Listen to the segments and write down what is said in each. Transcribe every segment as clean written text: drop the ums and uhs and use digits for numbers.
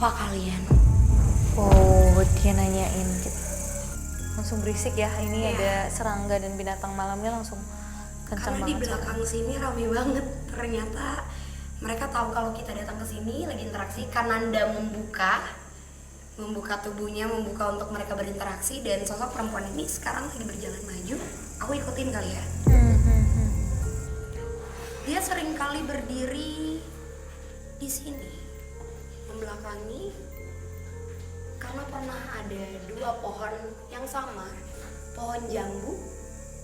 Apa kalian? Oh, dia nanyain gitu. Langsung berisik ya, ini Iya. ada serangga dan binatang malamnya langsung kencang Karena di banget. belakang sini rame banget. Ternyata mereka tahu kalau kita datang ke sini lagi interaksi. Kananda membuka tubuhnya, membuka untuk mereka berinteraksi, dan sosok perempuan ini sekarang lagi berjalan maju. Aku ikutin kali ya. Dia sering kali berdiri di sini, membelakangi, karena pernah ada dua pohon yang sama, pohon jambu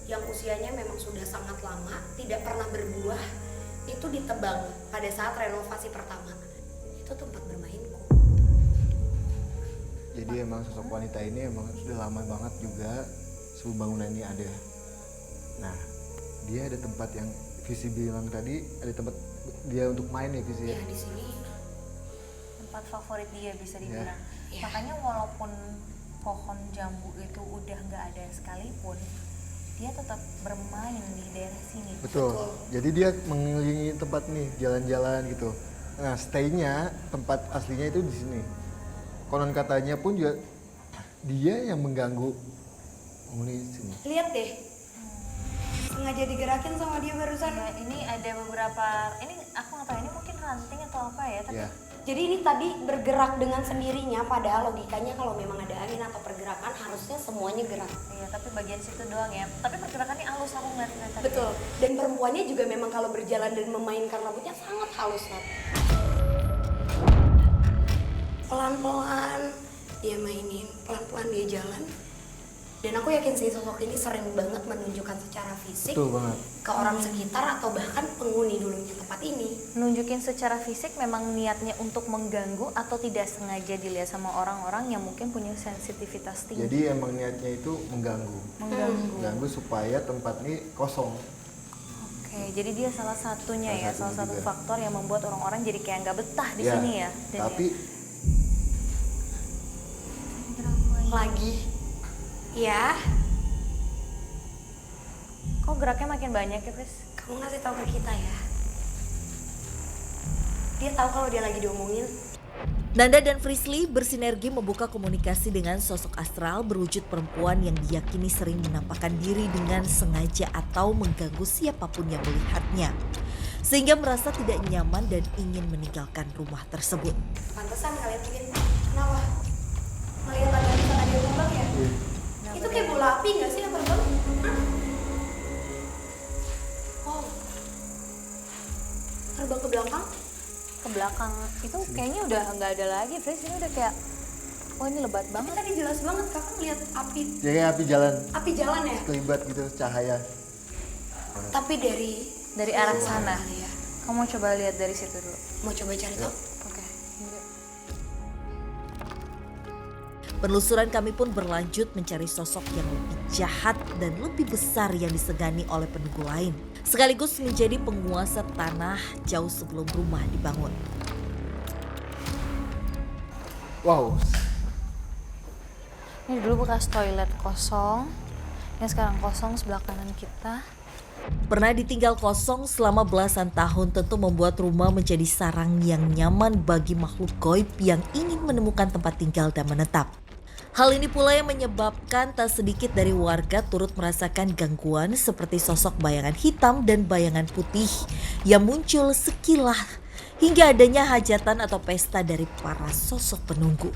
yang usianya memang sudah sangat lama, tidak pernah berbuah, itu ditebang pada saat renovasi pertama. Itu tempat bermainku. Jadi emang sosok wanita ini emang sudah lama banget juga sebelum bangunan ini ada. Nah, dia ada tempat yang Visi bilang tadi, ada tempat dia untuk main ya Visi ya? Ya, di sini Tempat favorit dia bisa dibilang. Ya. Makanya walaupun pohon jambu itu udah nggak ada sekalipun, dia tetap bermain di daerah sini. Betul. Jadi dia mengelilingi tempat nih, jalan-jalan gitu. Nah, stay-nya tempat aslinya itu di sini. Konon katanya pun juga dia yang mengganggu penghuni sini. lihat deh, sengaja digerakin sama dia barusan. Nah, ini ada beberapa, ini aku nggak tahu ini mungkin ranting atau apa ya, tapi Ya. Jadi ini tadi bergerak dengan sendirinya, padahal logikanya kalau memang ada angin atau pergerakan harusnya semuanya gerak. iya, tapi bagian situ doang ya. Tapi pergerakannya halus, aku ngeliat tadi. Betul. Dan perempuannya juga memang kalau berjalan dan memainkan rambutnya sangat halus, Nat. Pelan-pelan dia mainin, pelan-pelan dia jalan. Dan aku yakin sih sosok ini sering banget menunjukkan secara fisik Betul banget. ke orang sekitar atau bahkan penghuni dulunya tempat ini. Nunjukin secara fisik memang niatnya untuk mengganggu atau tidak sengaja dilihat sama orang-orang yang mungkin punya sensitivitas tinggi. Jadi emang niatnya itu mengganggu. Mengganggu supaya tempat ini kosong. Oke, jadi dia salah satunya Salah ya, satunya salah satu juga. faktor yang membuat orang-orang jadi kayak nggak betah di Ya, sini ya. Dan tapi Lagi. Ya, kok geraknya makin banyak ya, Pris? kamu ngasih tahu ke kita ya. Dia tahu kalau dia lagi diomongin. Nanda dan Frisly bersinergi membuka komunikasi dengan sosok astral berwujud perempuan yang diyakini sering menampakkan diri dengan sengaja atau mengganggu siapapun yang melihatnya. Sehingga merasa tidak nyaman dan ingin meninggalkan rumah tersebut. Pantesan kalian mungkin kenapa? Melihat ada di sana dia terbang ya? Itu kayak bola api nggak sih yang terbang? Hah? Wow. Terbang ke belakang? Ke belakang itu kayaknya udah nggak ada lagi, Pris. Ini udah kayak, wah ini lebat Tapi banget. tadi jelas banget kakak ngeliat api jadi api jalan jalan ya? kelibat gitu cahaya. Tapi Dari arah sana. kali ya. Kamu mau coba lihat dari situ dulu. Mau coba cari tahu? Oke. Yuk. Penelusuran kami pun berlanjut mencari sosok yang lebih jahat dan lebih besar yang disegani oleh penunggu lain. Sekaligus menjadi penguasa tanah jauh sebelum rumah dibangun. Wow. Ini dulu bekas toilet kosong. Yang sekarang kosong sebelah kanan kita. Pernah ditinggal kosong selama belasan tahun tentu membuat rumah menjadi sarang yang nyaman bagi makhluk gaib yang ingin menemukan tempat tinggal dan menetap. Hal ini pula yang menyebabkan tak sedikit dari warga turut merasakan gangguan seperti sosok bayangan hitam dan bayangan putih yang muncul sekilas hingga adanya hajatan atau pesta dari para sosok penunggu.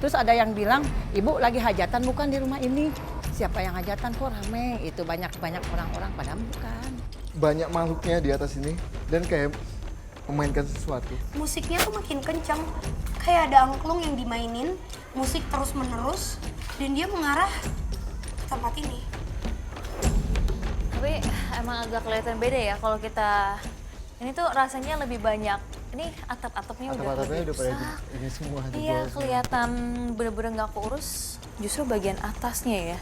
Terus ada yang bilang, ibu lagi hajatan bukan di rumah ini. Siapa yang hajatan kok rame? Itu banyak-banyak orang-orang padahal bukan. Banyak makhluknya di atas ini dan kayak memainkan sesuatu. Musiknya tuh makin kencang. Kayak ada angklung yang dimainin, musik terus menerus, dan dia mengarah ke tempat ini. Tapi emang agak kelihatan beda ya kalau kita, ini tuh rasanya lebih banyak. Ini atap-atapnya udah Atap-atapnya lebih udah pada rusak. ini semua Iya, jebol semua. kelihatan bener-bener nggak keurus. Justru bagian atasnya ya.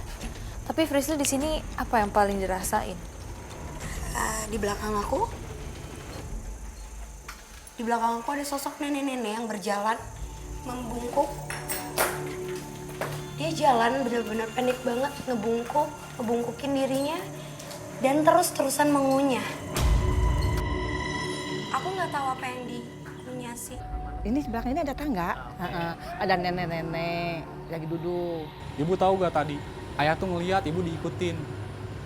Tapi Frisly di sini apa yang paling dirasain? Di belakang aku ada sosok nenek-nenek yang berjalan membungkuk. Dia jalan benar-benar pendek banget, ngebungkukin dirinya dan terus-terusan mengunyah. Aku nggak tahu apa yang dikunyah sih. Ini belakang ini ada tangga, ada nenek-nenek lagi duduk. Ibu tahu gak tadi? Ayah tuh ngeliat ibu diikutin.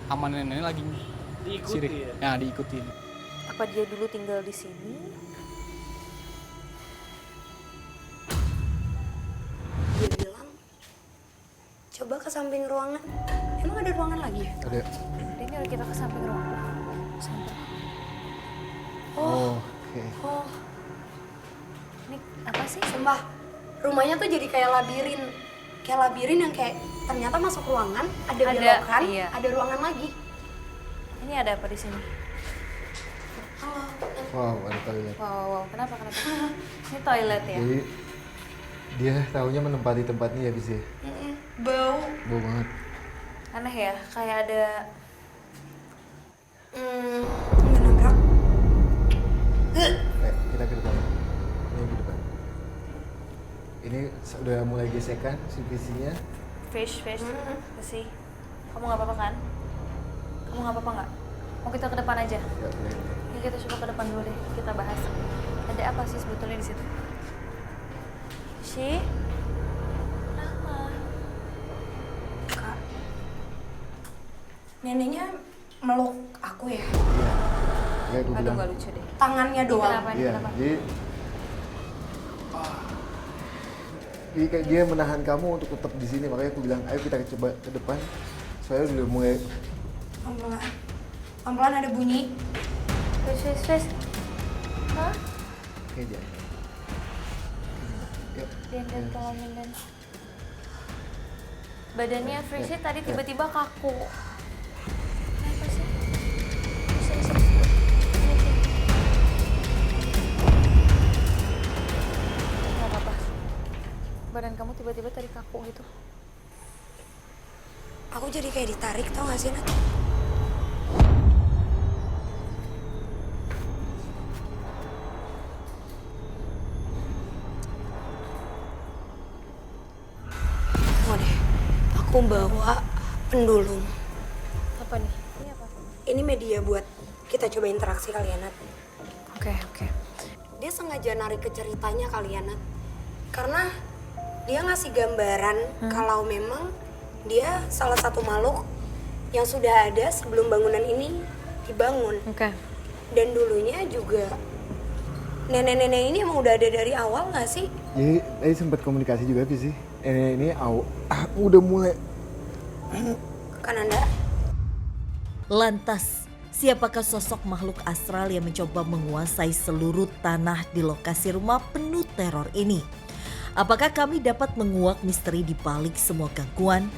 Sama nenek lagi sirik. Ya, diikutin. Apa dia dulu tinggal di sini? Dia bilang, coba ke samping ruangan. Emang ada ruangan lagi ya? Ada. Ini udah kita ke samping ruang. Samping. Oh, oke. Oh, Ini apa sih? sumpah. Rumahnya tuh jadi kayak labirin. Kayak labirin yang kayak ternyata masuk ruangan, ada belokan, iya. ada ruangan lagi. Ini ada apa di sini? Halo. Wow, ada toilet. Wow. Kenapa? Ini toilet ya? Jadi dia tahunya menempati tempat ini ya bis ya. Bau. Bau banget. Aneh ya, kayak ada Menabrak. Kita ke depan. Ini ke depan. Ini udah mulai gesekan si visinya. fish. Sih. Kamu nggak apa-apa kan? Kamu nggak apa-apa nggak? Mau kita ke depan aja? Nggak boleh. Ya kita coba ke depan dulu deh, kita bahas. Ada apa sih sebetulnya di situ? Shi? Kenapa? Kak, neneknya meluk aku ya. Iya. Kayak gue Aduh bilang. nggak lucu deh. Tangannya Ini doang. kenapa? Ini Iya, kenapa? jadi kayak dia menahan kamu untuk tetap di sini, makanya aku bilang ayo kita coba ke depan. Soalnya udah mulai Pelan-pelan. Pelan-pelan ada bunyi. Fish. Hah? kayak jangan. Yuk. Dan tolongin dan badannya Frisi tadi tiba-tiba kaku. Kenapa sih? Sini. Gak apa-apa. Badan kamu tiba-tiba tadi kaku gitu. Aku jadi kayak ditarik, tau gak sih, Nat? Oh deh, aku bawa pendulum. Apa nih? Ini apa? Ini media buat kita coba interaksi kali ya, Nat. Oke. Dia sengaja narik ke ceritanya kali ya, Nat. Karena dia ngasih gambaran kalau memang dia salah satu makhluk yang sudah ada sebelum bangunan ini dibangun. Oke. Dan dulunya juga nenek-nenek ini emang udah ada dari awal nggak sih? Jadi tadi sempat komunikasi juga sih. Ini udah mulai. Kan Anda? Lantas, siapakah sosok makhluk astral yang mencoba menguasai seluruh tanah di lokasi rumah penuh teror ini? Apakah kami dapat menguak misteri di balik semua gangguan?